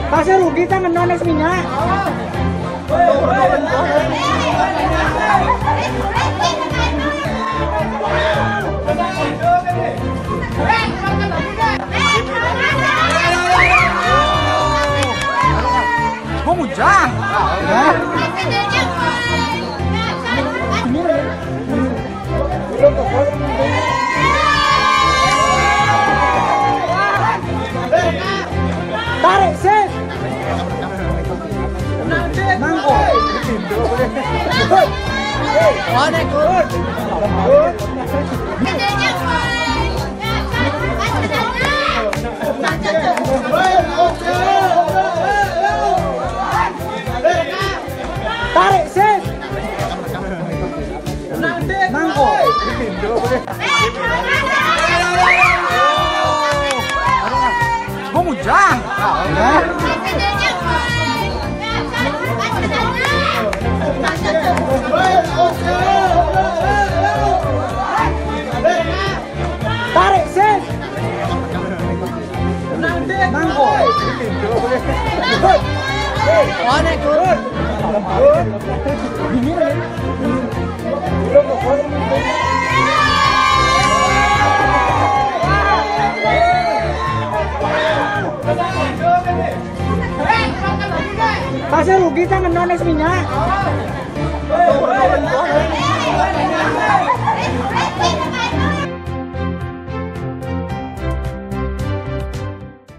Pasnya rugi kan ngenes minyak. Kok mujang? Tarik sih. Mangko. Mana kok? Tarik sih. Mangko. Kok mujang? Tarik sih. Mangko. Mana kok? Pasnya rugi kan ngenes minyak.